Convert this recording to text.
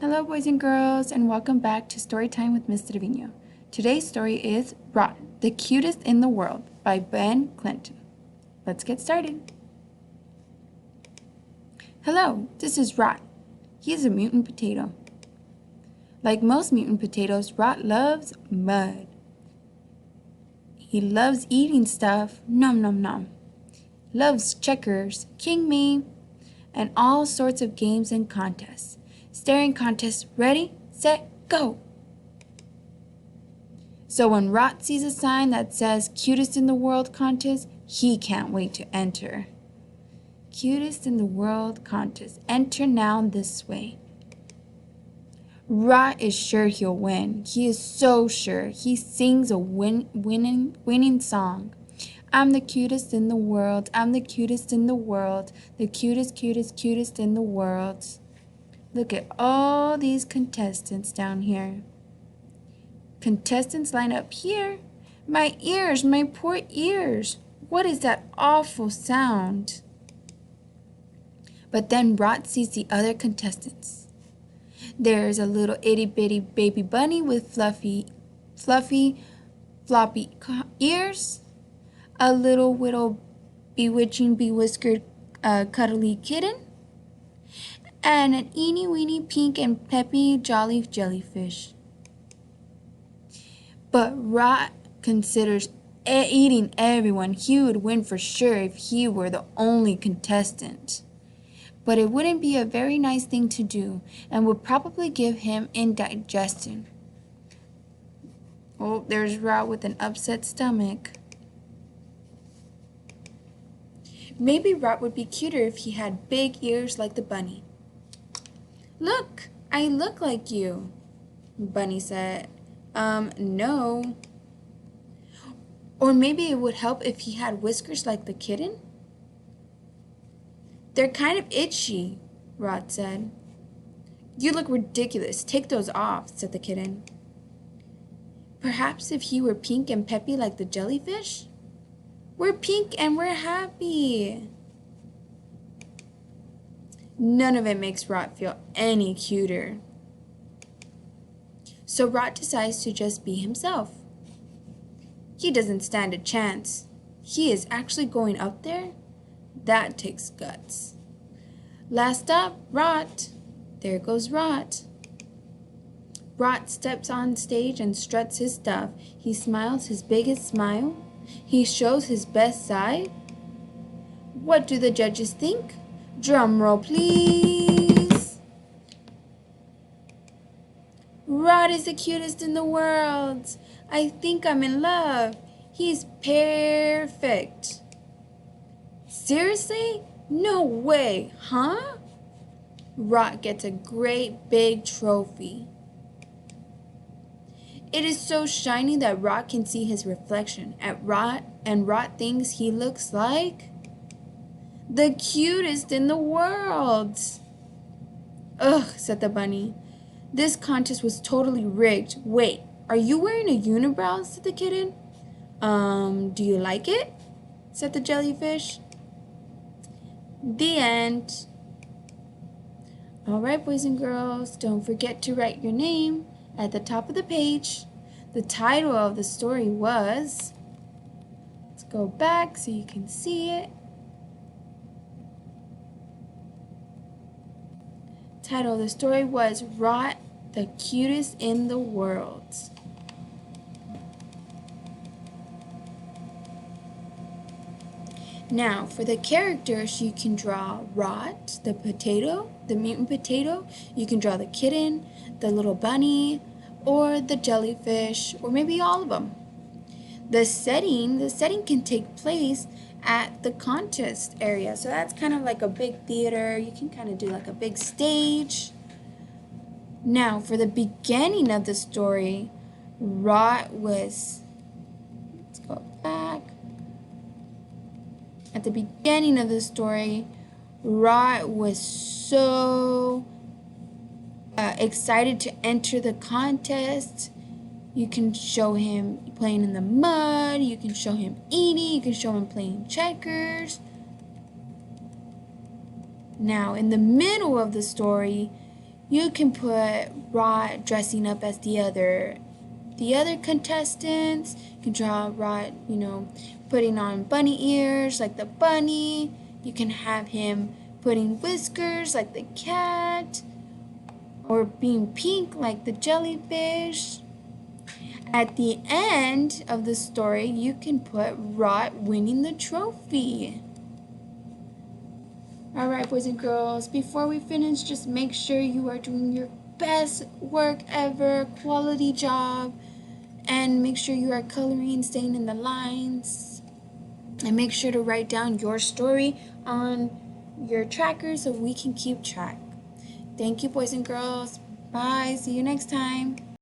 Hello, boys and girls, and welcome back to Storytime with Miss Trevino. Today's story is Rot, the Cutest in the World by Ben Clinton. Let's get started. Hello, this is Rot. He is a mutant potato. Like most mutant potatoes, Rot loves mud. He loves eating stuff, nom nom nom. Loves checkers, king me, and all sorts of games and contests. Staring contest, ready, set, go! So when Rot sees a sign that says Cutest in the World Contest, he can't wait to enter. Cutest in the World Contest. Enter now this way. Rot is sure he'll win. He is so sure. He sings a winning song. I'm the cutest in the world. I'm the cutest in the world. The cutest, cutest, cutest in the world. Look at all these contestants down here. Contestants line up here. My ears, my poor ears. What is that awful sound? But then Rot sees the other contestants. There's a little itty-bitty baby bunny with fluffy, floppy ears. A little bewitching, bewhiskered, cuddly kitten. And an eeny-weeny pink and peppy jolly jellyfish. But Rot considers eating everyone. He would win for sure if he were the only contestant. But it wouldn't be a very nice thing to do and would probably give him indigestion. Oh, there's Rot with an upset stomach. Maybe Rot would be cuter if he had big ears like the bunny. Look, I look like you, Bunny said. No. Or maybe it would help if he had whiskers like the kitten? They're kind of itchy, Rot said. You look ridiculous. Take those off, said the kitten. Perhaps if he were pink and peppy like the jellyfish? We're pink and we're happy. None of it makes Rot feel any cuter. So Rot decides to just be himself. He doesn't stand a chance. He is actually going up there? That takes guts. Last up, Rot. There goes Rot. Rot steps on stage and struts his stuff. He smiles his biggest smile. He shows his best side. What do the judges think? Drum roll, please. Rot is the cutest in the world. I think I'm in love. He's perfect. Seriously? No way, huh? Rot gets a great big trophy. It is so shiny that Rot can see his reflection and Rot thinks he looks like the cutest in the world. Ugh, said the bunny. This contest was totally rigged. Wait, are you wearing a unibrow? Said the kitten. Do you like it? Said the jellyfish. The end. All right, boys and girls, don't forget to write your name at the top of the page. The title of the story was, let's go back so you can see it. Title of the story was Rot, the Cutest in the World. Now, for the characters, you can draw Rot, the potato, the mutant potato. You can draw the kitten, the little bunny, or the jellyfish, or maybe all of them. The setting can take place at the contest area. So that's kind of like a big theater. You can kind of do like a big stage. Now, for the beginning of the story, Rot was, let's go back. At the beginning of the story, Rot was so excited to enter the contest. You can show him playing in the mud, you can show him eating, you can show him playing checkers. Now, in the middle of the story, You can put Rot dressing up as the other contestants. You can draw Rot, putting on bunny ears like the bunny. You can have him putting whiskers like the cat, or being pink like the jellyfish. At the end of the story, you can put Rot winning the trophy. Alright, boys and girls, before we finish, just make sure you are doing your best work ever, quality job, and make sure you are coloring, staying in the lines, and make sure to write down your story on your tracker so we can keep track. Thank you, boys and girls. Bye. See you next time.